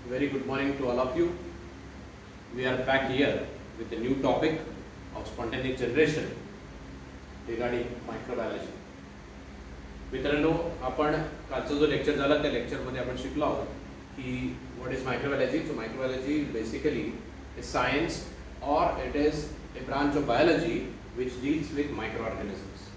Very good morning to all of you. We are back here with a new topic of spontaneous generation regarding microbiology. मित्रांनो, आपण कालचा जो lecture झाला त्या लेक्चरमध्ये आपण शिकलो आहोत की what is microbiology. So microbiology basically a science or it is a branch of biology which deals with microorganisms.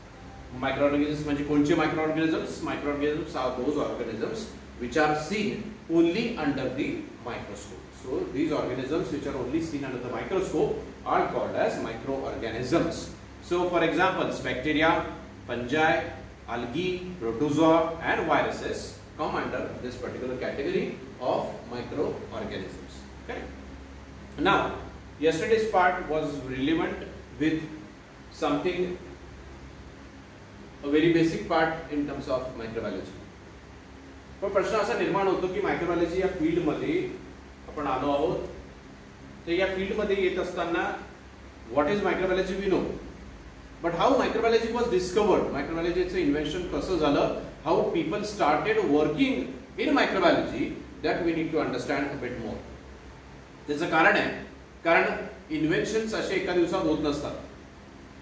Microorganisms म्हणजे कोणते microorganisms? Microorganisms are those organisms which are seen only under the microscope. So these organisms which are only seen under the microscope are called as microorganisms. So for example, bacteria, fungi, algae, protozoa and viruses come under this particular category of microorganisms. Okay. Now, yesterday's part was relevant with something, a very basic part in terms of microbiology. पण प्रश्न असा निर्माण होतो की microbiology या field मध्ये आपण आलो आहोत. तर या फील्ड मध्ये येत असताना what is microbiology we know, but how microbiology was discovered, मायक्रोबायोलॉजीचं इन्व्हेन्शन कसं झालं, how people started working in microbiology, that we need to understand a bit more. त्याचं कारण आहे, कारण इन्व्हेन्शन्स असे एका दिवसात होत नसतात.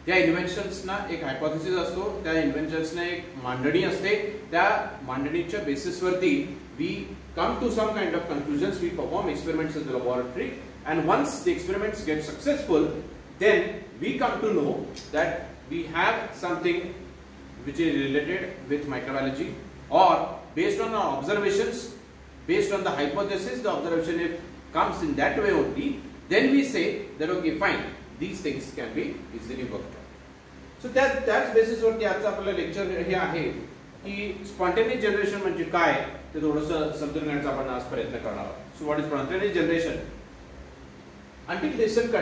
त्या इन्व्हेन्शन्सना एक हायपोथेसिस असतो, त्या इन्व्हेन्शन्सना एक मांडणी असते, त्या मांडणीच्या बेसिसवरती we come to some kind of conclusions, we perform experiments in the laboratory, and once the experiments get successful, then we come to know that we have something which is related with microbiology, or based on our observations, based on the hypothesis, the observation if comes in that way only, then we say that okay fine, these things can be easily worked out. So that's basis वरती आजचं आपलं lecture हे आहे की spontaneous generation म्हणजे काय ते थोडंसं समजून घेण्याचा आपण आज प्रयत्न करणार आहोत. So what is spontaneous generation? Until recent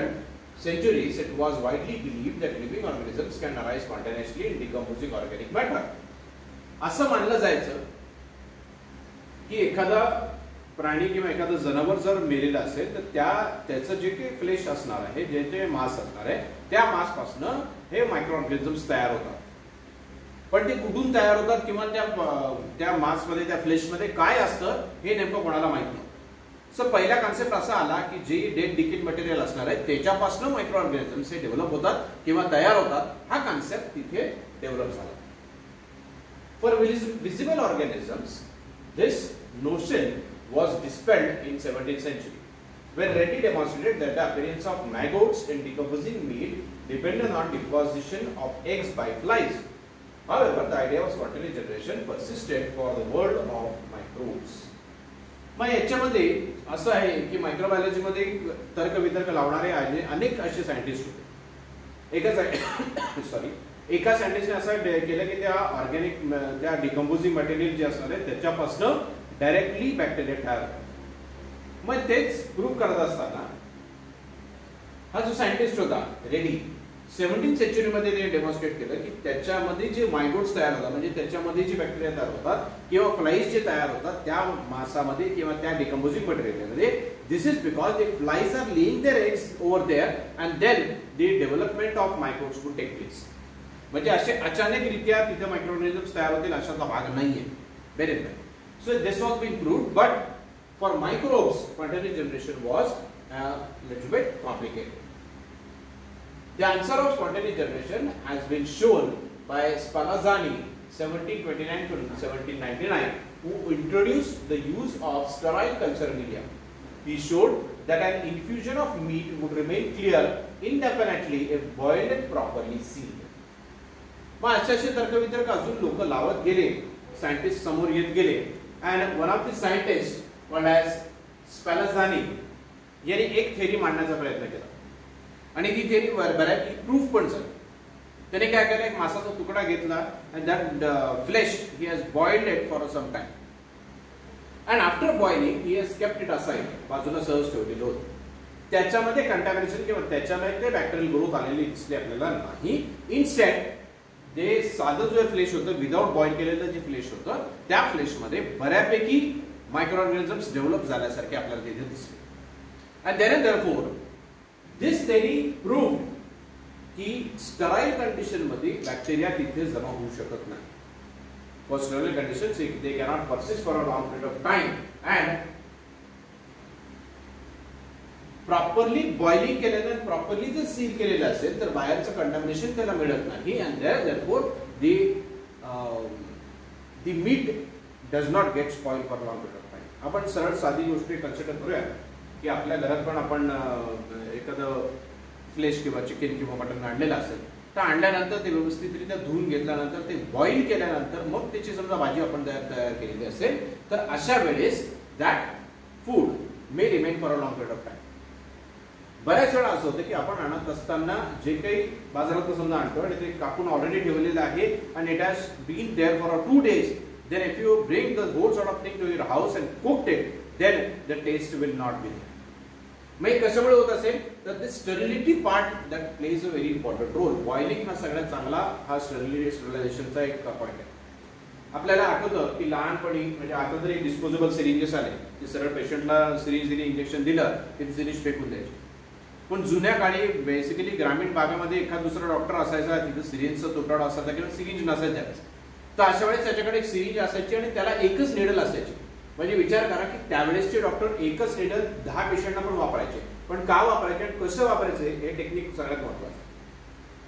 centuries, it was widely believed that living organisms can arise spontaneously in decomposing organic matter. असं मानलं जायचं की एखादा प्राणी किंवा एखादं जनावर जर मेलेलं असेल तर त्याचं जे काही फ्लेश असणार आहे, जे जे मांस असणार आहे, त्या मांसपासून हे मायक्रोऑर्गॅनिझम्स तयार होतात. पण ते कुठून तयार होतात किंवा त्या मांसमध्ये, त्या फ्लेशमध्ये काय असतं हे नेमकं कोणाला माहित नाही. सो पहिला कॉन्सेप्ट असा आला की जे डेड डिकेड मटेरियल असणार आहे त्याच्यापासून मायक्रोऑर्गॅनिझम्स हे डेव्हलप होतात किंवा तयार होतात. हा कॉन्सेप्ट तिथे डेव्हलप झाला. For visible organisms this notion was dispelled in 17th century, when Reddy demonstrated that the appearance of maggots in decomposing meat depended on deposition of eggs by flies. However, the idea of spontaneous generation persisted for the world of microbes. मग याच्यामध्ये असं आहे की microbiology मध्ये तर्क वितर्क लावणारे अनेक असे सायंटिस्ट होते. एका सायंटिस्टने असं केलं की त्या ऑर्गॅनिक, त्या डिकम्पोजिंग मटेरियल जे असणार आहे त्याच्यापासून डायरेक्टली बॅक्टेरिया तयार होतात. मग तेच प्रूव्ह करत असताना हा जो सायंटिस्ट होता रेडी, 17th सेंचुरी मध्ये ते डेमॉन्स्ट्रेट केलं की त्याच्यामध्ये जे मायगोट्स तयार होतात, म्हणजे त्याच्यामध्ये जे बॅक्टेरिया तयार होतात किंवा फ्लाईज जे तयार होतात त्या मांसामध्ये किंवा त्या डिकम्पोजिंग मटेरियलमध्ये, this is because the flies are laying their eggs over there and then the development of microbes would take place. म्हणजे असे अचानकरित्या तिथे मायक्रोऑर्गॅनिझम्स तयार होतील अशाचा भाग नाहीये. Very well. So this was been proved, but for microbes, spontaneous generation was a little bit complicated. The answer of spontaneous generation has been shown by Spallanzani, 1729 to 1799, who introduced the use of sterile culture media. He showed that an infusion of meat would remain clear indefinitely if boiled and properly sealed. मग असे तर्कवितर्क अजून लोक लावत गेले, scientist समोर येत गेले. And one of the scientists called as Spallanzani यांनी एक थेरी मांडण्याचा प्रयत्न केला आणि ती थेरी बऱ्यापैकी प्रूफ पण झाली. त्याने काय केलं, एक मांसाचा तुकडा घेतला and that flesh he has boiled it for some time, and after boiling he has kept it aside, बाजूला सहज ठेवलेलं होतं. त्याच्यामध्ये कंटॅमिनेशन किंवा त्याच्यामध्ये बॅक्टेरियल ग्रोथ आलेली दिसली आपल्याला नाही. इन्स्टेड जे साधं जो फ्लेश होतं, विदाउट बॉईल केलेलं जे फ्लेश होतं त्या फ्लेशमध्ये बऱ्यापैकी मायक्रोऑर्गॅनिझम्स डेव्हलप झाल्यासारखे आपल्याला तिथे दिसले. And then therefore this theory prove की स्टराईल कंडिशन मध्ये बॅक्टेरिया तिथे जमा होऊ शकत नाही. For sterile conditions, they cannot persist for a long period of time, and properly boiling केल्यानं प्रॉपरली जर सील केलेलं असेल तर बाहेरचं कंटामिनेशन त्याला मिळत नाही and therefore the meat does not get spoil for long period of time. आपण सरळ साधी गोष्ट कन्सिडर करूया की आपल्या घरात पण आपण एखादं फ्लेश किंवा चिकन किंवा मटन आणलेलं असेल तर आणल्यानंतर ते व्यवस्थितरित्या धुवून घेतल्यानंतर ते बॉईल केल्यानंतर मग त्याची समजा भाजी आपण तयार केलेली असेल तर अशा वेळेस that food may remain for a long period of time. बऱ्याच वेळा असं होतं की आपण आणत असताना जे काही बाजारात समजा आणतो आणि ते कापून ऑलरेडी ठेवलेलं आहे आणि it has been there for 2 days, then if you bring the whole sort of thing to your house and cooked it, then the taste will not be there. मग कशामुळे होत असेल तर the sterility part that plays a very important role. Boiling हा सगळ्यात चांगला हा स्टरिलायझेशनचा एक पॉईंट आहे. आपल्याला आठवतं की लहानपणी म्हणजे आता तरी डिस्पोजेबल सिरिंजेस आले की सरळ पेशंटला सिरिंज दिली इंजेक्शन दिलं की सिरिंज फेकून द्यायची. पण जुन्या काळी बेसिकली ग्रामीण भागामध्ये एखाद दुसरा डॉक्टर असायचा तिथं सिरिंजचा तुटवडा असायचा किंवा सिरिंज नसायचाच. तर अशा वेळेस त्याच्याकडे एक सिरिंज असायची आणि त्याला एकच निडल असायची. म्हणजे विचार करा की त्यावेळेसचे डॉक्टर एकच निडल 10 पेशंटना पण वापरायचे. पण का वापरायचे आणि कसं वापरायचे हे टेक्निक सगळ्यात महत्त्वाचं.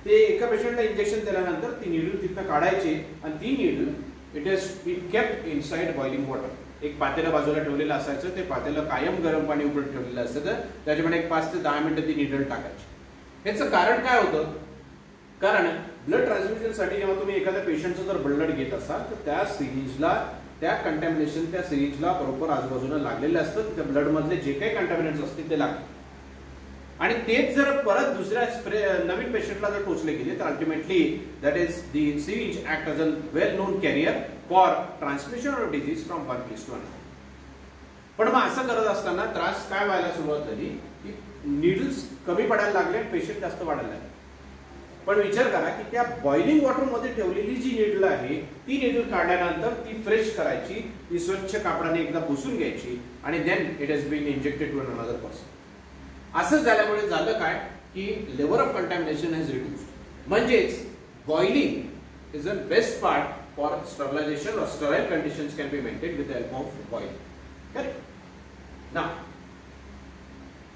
ते एका पेशंटला इंजेक्शन दिल्यानंतर ती निडल तिथनं काढायची आणि ती needle it is been kept inside boiling water. एक पातेलं बाजूला ठेवलेलं असायचं. ते पातेलं कायम गरम पाणी उकळत ठेवलेलं असायचं. त्याच्यामध्ये एक 5 ते 10 मिनिटं ती निडल टाकायची. ह्याचं कारण काय होतं? कारण ब्लड ट्रान्सफ्युजनसाठी जेव्हा तुम्ही एखाद्या पेशंटचं जर ब्लड घेत असाल तर त्या सिरिंजला त्या कंटॅमिनेशन त्या सिरिंजला बरोबर आजूबाजूला लागलेलं असतं. त्या ब्लडमधले जे काही कंटॅमिनेट्स असतील ते लागतात आणि तेच जर परत दुसऱ्या नवीन पेशंटला जर टोचले गेले तर ultimately that is the syringe act as a well known carrier for transmission of disease from one place to another. पण मग असं करत असताना त्रास काय व्हायला सुरुवात झाली की निडल्स कमी पडायला लागले आणि पेशंट जास्त वाढायला लागले. पण विचार करा की त्या बॉइलिंग वॉटरमध्ये ठेवलेली जी निडल आहे ती निडल काढल्यानंतर ती फ्रेश करायची, ती स्वच्छ कापडाने एकदा पुसून घ्यायची आणि then it has been injected to another person. असं झाल्यामुळे झालं काय की level of contamination has reduced. म्हणजेच boiling is a best part for sterilization और sterile conditions can be maintained with the help of boiling. Correct. Now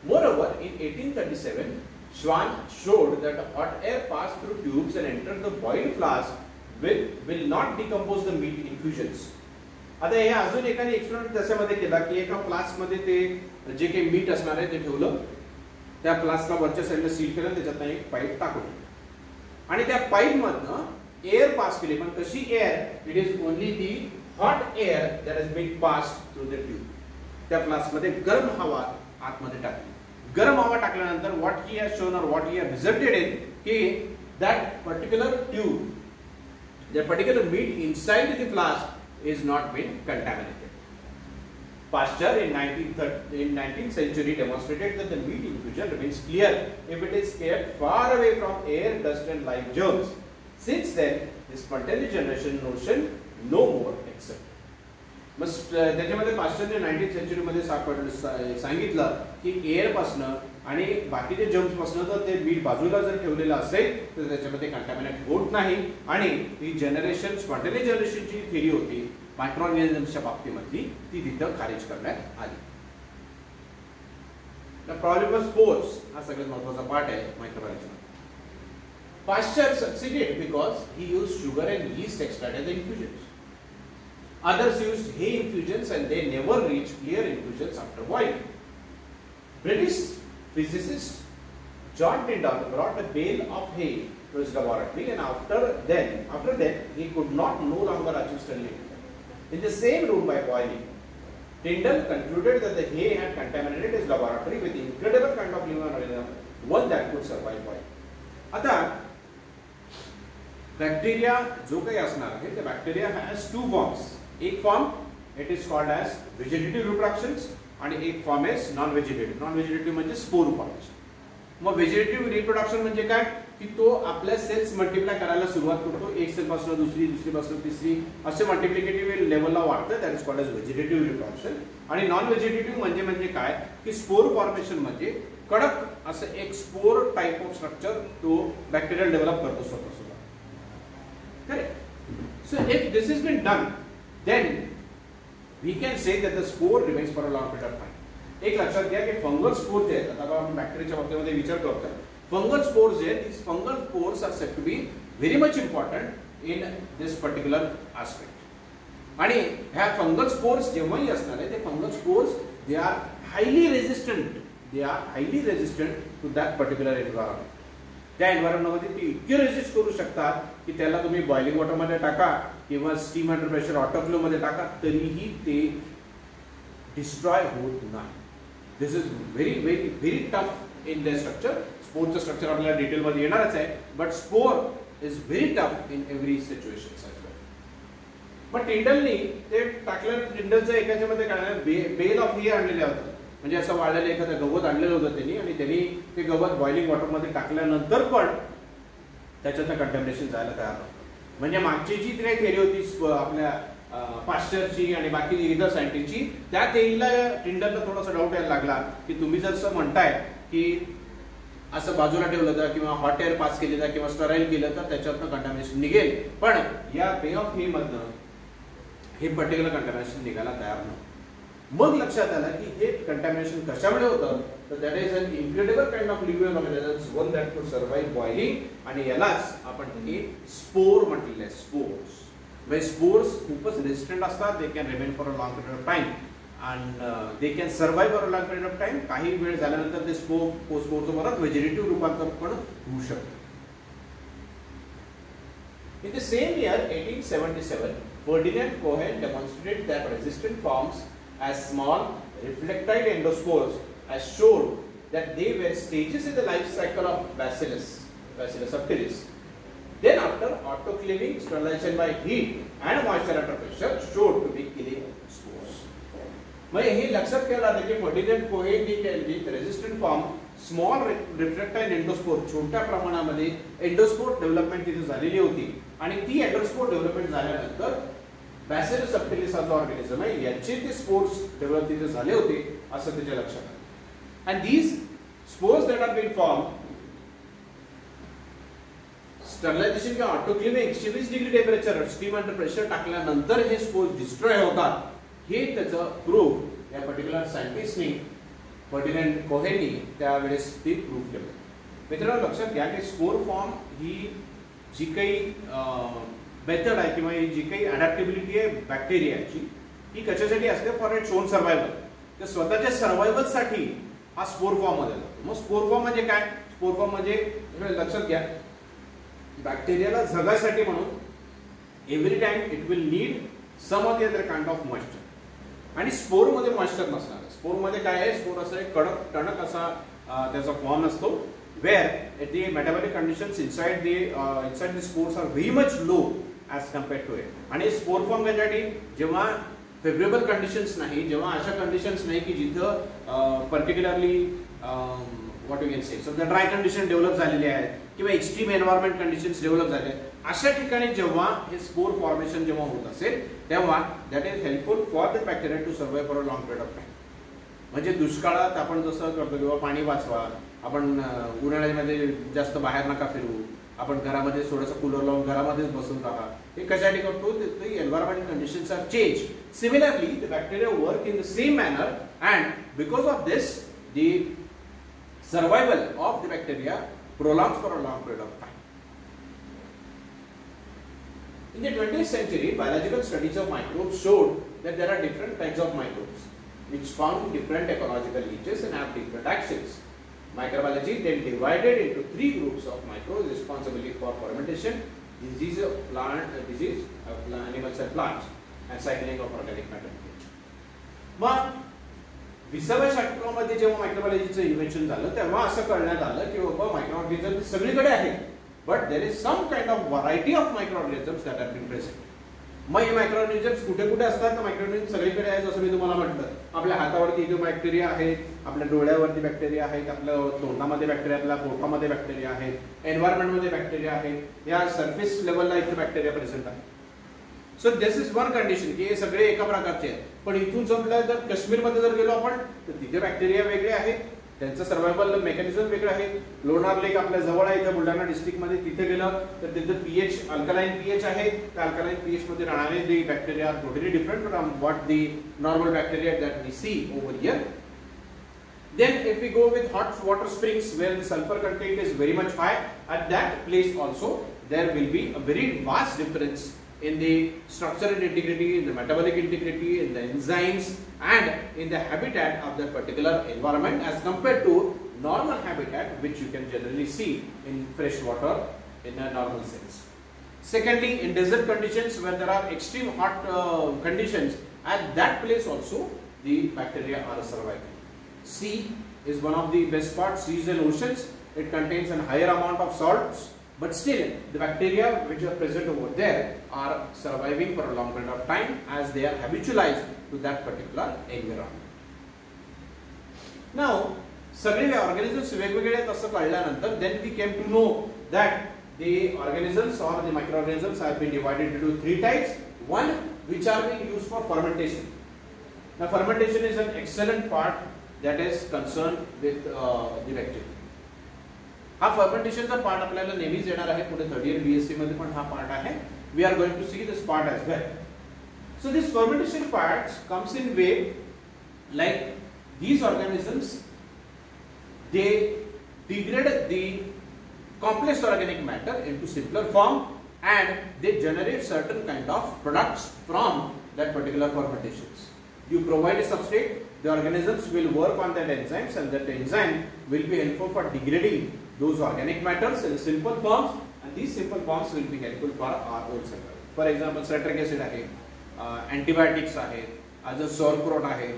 moreover in 1837 Schwann showed that hot air passed through tubes and entered the boiled flask will not decompose the meat infusions. आता हे अजून एकाने experiment त्याच्यामध्ये केला की एका flask मध्ये ते जे काही मीठ असणार आहे ते ठेवलं. त्या फ्लास्कला वरच्या साईडला सील केलं, त्याच्यातनं एक पाईप टाकून आणि त्या पाईप मधनं एअर पास केली. पण कशी air? It is only the hot air that has been passed through the tube. त्या फ्लास्क मध्ये गरम हवा आतमध्ये टाकली. गरम हवा टाकल्यानंतर व्हॉट ही हॅज शोन और what he has resulted in की that particular tube, that particular meat inside the flask is not been contaminated. Pasteur in 19th century demonstrated that the meat infusion remains clear if it is kept far away from air, dust and live germs. Since then, this spontaneous generation notion no more accepted. मग त्याच्यामध्ये पाश्चरने 19th century मध्ये सांगितलं की air पासनं आणि बाकीच्या germs पासनं तर ते मीठ बाजूला जर ठेवलेलं असेल तर त्याच्यामध्ये कंटॅमिनेट होत नाही आणि ही जनरेशन स्पॉन्टेनियस जनरेशनची थिअरी होती मायक्रो ऑर्गॅनिझम्सच्या बाबतीमधली ती तिथं खारिज करण्यात आली. प्रॉब्लेम ऑफ स्पोर्स हा सगळ्यात महत्त्वाचा पार्ट आहे मायक्रोबायोलॉजीमध्ये. Pasteur succeeded because he used sugar and yeast extract as infusions. Others used hay infusions and they never reached clear infusions after boiling. British physicist John Tyndall brought a bale of hay to his laboratory and after that he could no longer achieve sterility. In the same room by boiling, Tyndall concluded that the hay had contaminated his laboratory with incredible kind of living organism, one that could survive boiling. आता bacteria जो काही असणार आहे ते bacteria has 2 forms. एक form it is called as vegetative reproductions आणि एक form is non vegetative. Non vegetative म्हणजे स्पोर फॉर्मेशन. मग व्हेजिटेटिव्ह रिप्रोडक्शन म्हणजे काय की तो आपल्या सेल्स मल्टिप्लाय करायला सुरुवात करतो. एक सेल पासून दुसरी, दुसरीपासून तिसरी असे मल्टिप्लिकेटिव्ह लेवलला वाढतं. That is called as vegetative reproduction. आणि नॉन व्हेजिटेटिव्ह म्हणजे काय की स्पोर फॉर्मेशन म्हणजे कडक असं एक स्पोर टाइप ऑफ स्ट्रक्चर तो बॅक्टेरिया डेव्हलप करतो स्वतः. Correct. So if this has been done, then we can say that the spore remains for a long period of time. एक लक्षात घ्या की फंगल स्पोर्स जे आहेत, आता आपण बॅक्टेरियाच्या बाबतीमध्ये विचार करतो, फंगल स्पोर्स जे आहेत, these fungal spores are said to be very much important in this particular aspect. आणि ह्या फंगल स्पोर्स जेव्हाही असणार आहे, ते fungal spores they are highly resistant to that particular environment. त्या एन्व्हायरमेंटमध्ये ते इतके रेजिस्ट करू शकतात की त्याला तुम्ही बॉइलिंग वॉटरमध्ये टाका किंवा स्टीम अंडर प्रेशर ऑटोक्लेव्हमध्ये टाका, तरीही ते डिस्ट्रॉय होत नाही. This is very very very tough in their structure. स्पोरचं स्ट्रक्चर आपल्याला डिटेलमध्ये येणारच आहे, but spore is very tough in every situation. पण टिंडलनी ते टाकलेलं, टिंडलच्या एकाच्यामध्ये काय बेल ऑफ हे आणलेलं होतं, म्हणजे असं वाळलेलं एखादं गवत आणलेलं होतं त्यांनी, आणि त्यांनी ते गवत बॉइलिंग वॉटरमध्ये टाकल्यानंतर पण त्याच्यातनं कंटॅमिनेशन जायला तयार नव्हतं. म्हणजे मागची जी काही थेअरी होती आपल्या पाश्चरची आणि बाकी इतर सायंटिस्टची, त्या थेअरीला टिंडलला थोडासा डाऊट यायला लागला की तुम्ही जसं म्हणताय की असं बाजूला ठेवलं तर किंवा हॉट एअर पास केली तर किंवा स्टराईल केलं तर त्याच्यातनं कंटॅमिनेशन निघेल, पण या बे ऑफ हे मधनं हे पर्टिक्युलर कंटॅमिनेशन निघायला तयार नव्हतं. मग लक्षात आलं की हे कंटॅमिनेशन कशामुळे होतं, तर that is an incredible kind of living organisms, one that could survive boiling, आणि यालाच आपण त्यांनी स्पोर म्हटलेलं आहे. स्पोर्स म्हणजे स्पोर्स खूपच रेजिस्टंट असतात, they can remain for a long period of time and they can survive for a long period of time. काही वेळ झाल्यानंतर ते स्पोरचं परत व्हेजिटेटिव्ह रूपांतर पण होऊ शकतं. In the same year, 1877, Ferdinand Cohen demonstrated that resistant forms as small reflectile endospores has shown that they were stages in the life cycle of Bacillus subtilis. Then after autoclaving, sterilization by heat and moisture under pressure showed to be killing spores. म्हणजे हे लक्षात ठेवायला आलं की Ferdinand कोहेननी त्यांची resistant form small रिफ्लेक्टाईल endospore, छोट्या प्रमाणामध्ये endospore development तिथे झालेली होती, आणि ती एंडोस्पोर डेव्हलपमेंट झाल्यानंतर बॅसिलस सबटिलिस हा जो ऑर्गॅनिझम आहे याचे ते स्पोर्स डेव्हलप तिथे झाले होते असं त्याच्या लक्षात आलं. And these spores that are been form sterilisation किंवा autoclaving 120 degree temperature steam under pressure टाकल्यानंतर हे स्पोर्स डिस्ट्रॉय होतात, हे त्याचं प्रूफ या पर्टिक्युलर सायंटिस्टनी फर्डिनंड कोहेननी त्यावेळेस ती प्रूफ केलं. मित्रांनो लक्षात घ्या की स्पोर फॉर्म ही जी काही मेथड आहे किंवा जी काही अडॅप्टेबिलिटी आहे बॅक्टेरियाची, ही कशासाठी असते, फॉर इट्स ओन सर्व्हायव्हल. तर स्वतःच्या सर्व्हायव्हलसाठी हा स्पोर फॉर्म मध्ये जातो. मग स्पोर फॉर्म म्हणजे काय, स्पोर फॉर्म म्हणजे लक्षात घ्या बॅक्टेरियाला जगासाठी म्हणून every time it will need some of the other kind of moisture, आणि स्पोर मध्ये मॉइश्चर नसणार. स्पोर मध्ये काय आहे, स्पोर असं एक कडक टणक असा त्याचा फॉर्म असतो, where the metabolic conditions inside the spores are very much low as compared to it. आणि स्पोर फॉर्म यासाठी जेव्हा फेवरेबल कंडिशन्स नाही, जेव्हा अशा कंडिशन्स नाही की जिथं particularly what you can say समजा ड्राय कंडिशन डेव्हलप झालेली आहे किंवा एक्स्ट्रीम एन्व्हायरमेंट कंडिशन्स डेव्हलप झाले, अशा ठिकाणी जेव्हा हे स्पोर फॉर्मेशन जेव्हा होत असेल तेव्हा that is helpful for the bacteria to survive for a long period of time. म्हणजे दुष्काळात आपण जसं करतो किंवा पाणी वाचवा, आपण उन्हाळ्यामध्ये जास्त बाहेर नका फिरू, आपण घरामध्ये थोडंसं कूलर लावून घरामध्येच बसून राहा, हे कशासाठी करतो, the environment conditions are change. Similarly the bacteria work in the same manner and because of this the survival of the bacteria prolongs for a long period of time. In the 20th century, biological studies of microbes showed that there are different kinds of microbes which found different ecological niches and have different actions. Microbiology then divided into 3 groups of microbes responsible for fermentation, disease of animals and plants, and cycling of organic matter. मग 20व्या शतकामध्ये जेव्हा मायक्रोबायोलॉजीचं invention झालं तेव्हा असं करण्यात आलं की बाबा मायक्रो ऑर्गॅनिझम्स सगळीकडे आहेत, but there is some kind of variety of microorganisms that are been present. मग हे मायक्रो ऑर्गॅनिझम्स कुठे कुठे असतात, तर मायक्रो ऑर्गॅनिझम्स सगळीकडे आहेत. जसं मी तुम्हाला म्हटलं, आपल्या हातावरती इथे बॅक्टेरिया आहेत, आपल्या डोळ्यावरती बॅक्टेरिया आहेत, आपल्या तोंडामध्ये बॅक्टेरिया, आपल्या पोटामध्ये बॅक्टेरिया आहेत, एन्व्हायरमेंटमध्ये बॅक्टेरिया आहेत, या सरफेस लेवलला इथे बॅक्टेरिया प्रेझेंट आहे. So this is one condition की हे सगळे एका प्रकारचे आहेत. पण इथून जमलं तर काश्मीरमध्ये जर गेलो आपण तर तिथे बॅक्टेरिया वेगळे आहेत, त्यांचं सर्व्हायव्हल मेकॅनिझम वेगळं आहे. लोणार लेक आपल्या जवळ आहे इथं बुलढाणा डिस्ट्रिक्टमध्ये, तिथे गेलं तर तिथं पीएच अल्कलाइन पीएच आहे. त्या अल्कलाइन पीएच मध्ये राहणारे the bacteria are totally different from what the normal bacteria that we see over here. Then if we go with hot water springs where the sulfur content is very much high, at that place also there will be a very vast difference in the structural integrity, in the metabolic integrity, in the enzymes and in the habitat of that particular environment as compared to normal habitat which you can generally see in fresh water in a normal sense. Secondly, in desert conditions where there are extreme hot conditions, at that place also the bacteria are surviving. Sea is one of the best parts, seas and oceans. It contains a higher amount of salts, but still the bacteria which are present over there are surviving for a long period of time as they are habitualized to that particular environment. Now, सगळे organisms वेगवेगळे आहेत असं कळल्यानंतर then we came to know that the organisms or the microorganisms have been divided into three types. One, which are being used for fermentation. Now, fermentation is an excellent part that is concerned with the bacteria. हा fermentationचा part आपल्याला नेहमीच येणार आहे पुढे third year BSc मध्ये पण हा part आहे. We are going to see this part as well. So this fermentation part comes in way like these organisms, they degrade the complex organic matter into simpler form and they generate certain kind of products from that particular fermentations. You provide a substrate, the organisms will work on that enzymes and that enzyme will be helpful for degrading those organic matters in simple forms and these simple forms will be helpful for our own survival. For example, citric acid आहे, antibiotics आहे, as a sauerkraut आहे,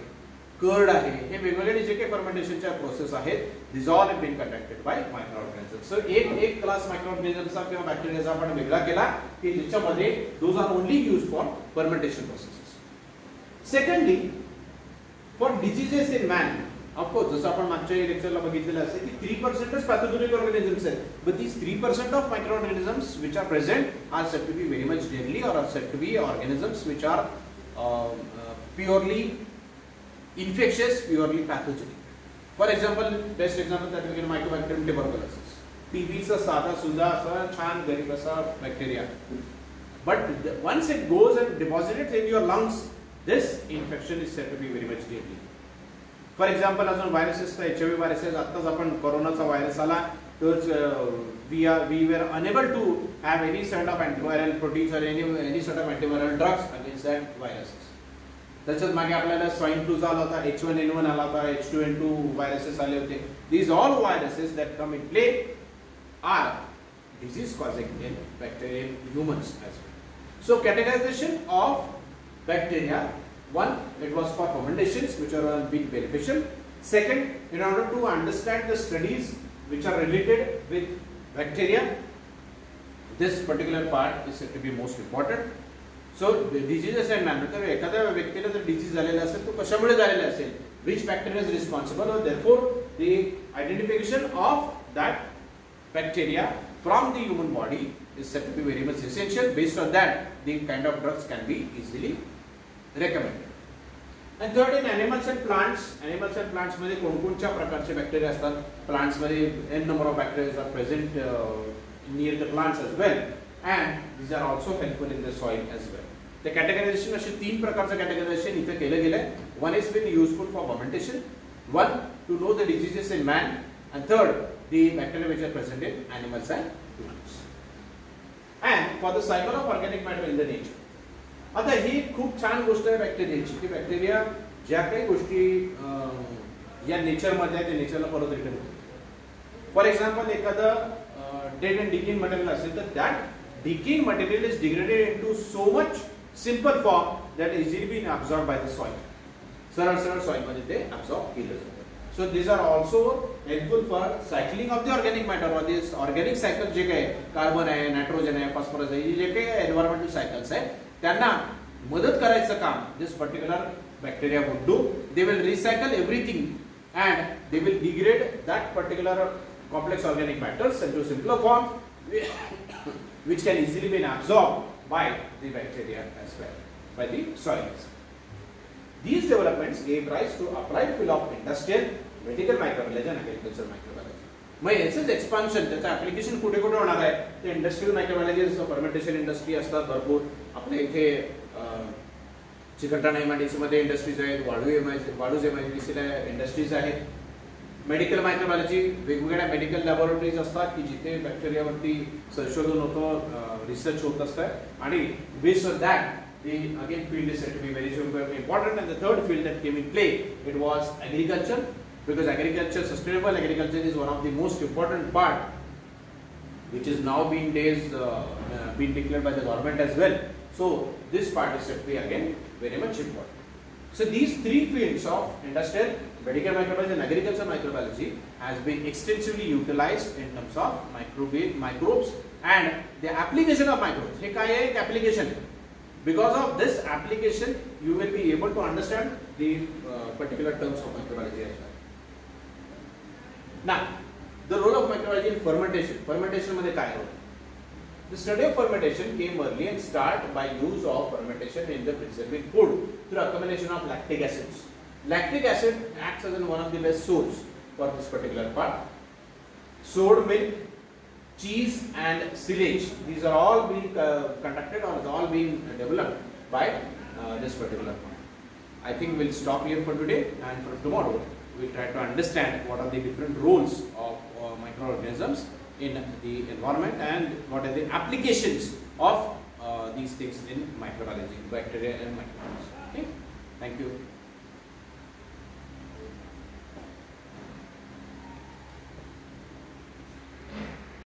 curd आहे, हे वेगवेगळे जे काही फर्मेंटेशनच्या process आहेत, these all have been conducted by microorganisms. So एक क्लास मायक्रोऑर्गॅनिझमचा किंवा बॅक्टेरियाचा आपण वेगळा केला की ज्याच्यामध्ये those are only used for fermentation processes. Secondly, for diseases in man, of course, जसं आपण मागच्या लेक्चरला बघितलेलं असेल की 3% pathogenic organisms आहेत, but these 3% of microorganisms which are present are said to be very much deadly or are said to be organisms which are purely infectious, purely pathogenic. For example, best example that we can Mycobacterium tuberculosis. TB चा साधा सुद्धा असा छान गरीब असा bacteria. But once it goes and deposits in your lungs, this infection is said to be very much deadly. For example, अजून viruses, HIV viruses, आत्ताच आपण कोरोनाचा व्हायरस आला तर we were unable to have any sort of antiviral proteins or any sort of antiviral drugs against that viruses. त्याच्यात मागे आपल्याला swine flu झाला होता, H1N1 आला होता, H2N2 viruses आले होते. These all viruses that come in play are disease causing in bacteria in humans as well. So categorization of bacteria, one, it was for fermentations which are being beneficial. Second, in order to understand the studies which are related with bacteria, this particular part is said to be most important. So diseases and man, तर एखाद्या व्यक्तीला जर disease झालेला असेल तो कशामुळे झालेला असेल, which bacteria is responsible, or therefore the identification of that bacteria from the human body is said to be very much essential. Based on that, the kind of drugs can be easily recommended. And third, in animals and plants मध्ये कोणकोणत्या प्रकारचे bacteria असतात. Plants मध्ये n number of bacteria are present near the plants as well, and these are also helpful in the soil as well. The categorization असे तीन प्रकारचं categorization इथे केलं गेलंय. One is very useful for fermentation, one to know the diseases in man, and third the bacteria which are present in animals and plants. And for the cycle of organic matter in the nature. आता ही खूप छान गोष्ट आहे बॅक्टेरियाची की bacteria ज्या काही गोष्टी या नेचरमध्ये आहे त्या नेचरला परत रिटर्न करतो. फॉर एक्झाम्पल एखादं डेड अँड डिकिंग मटेरियल असेल तर that decaying material is degraded into so much simple form that easily been absorb by the soil. सरळ सरळ सॉइलमध्ये ते अब्सॉर्ब केलं जातं. So these are also helpful for cycling of the organic matter or this organic cycle जे काही carbon आहे, nitrogen आहे, phosphorus आहे, जे काही एन्व्हायरमेंटल सायकल्स आहेत त्यांना मदत करायचं काम this particular bacteria would do. They will recycle everything and they will degrade that particular complex organic matters into simpler forms which can easily be absorbed by the bacteria as well, by the soils. These developments gave rise to applied field of industrial, medical microbiology and agricultural microbiology. मग याचंच expansion त्याचं application कुठे कुठे होणार आहे ते industrial microbiology fermentation industry असतात भरपूर. आपल्या इथे चिकलठाणा MIDC मध्ये इंडस्ट्रीज आहेत, वाळूज MIDC ला इंडस्ट्रीज आहेत. मेडिकल मायक्रोबायोलॉजी, वेगवेगळ्या मेडिकल लॅबोरेटरीज असतात की जिथे बॅक्टेरियावरती संशोधन होतं, रिसर्च होत असतं आणि based on that the again field is said to be very important. And the third field that came in play, it was agriculture, because agriculture, sustainable agriculture, is one of the most important part which is now being declared by the government as well. So this part is said to be again very much important. So these three fields of industrial, medical microbiology and agriculture microbiology has been extensively utilized in terms of microbes and the application of microbes. हे काय आहे? application आहे. Because of this application, you will be able to understand the particular terms of microbiology as well. Now, the role of microbiology in fermentation. Fermentation मध्ये काय होतं? The study of fermentation came early and start by use of fermentation in the preserving food through accumulation of lactic acids. Lactic acid acts as one of the best source for this particular part. Soured milk, cheese and silage, these are all being conducted or all being developed by this particular point. I think we'll stop here for today, and for tomorrow we'll try to understand what are the different roles of microorganisms in the environment and what are the applications of these things in microbiology, bacteria and microbiology. Okay, thank you.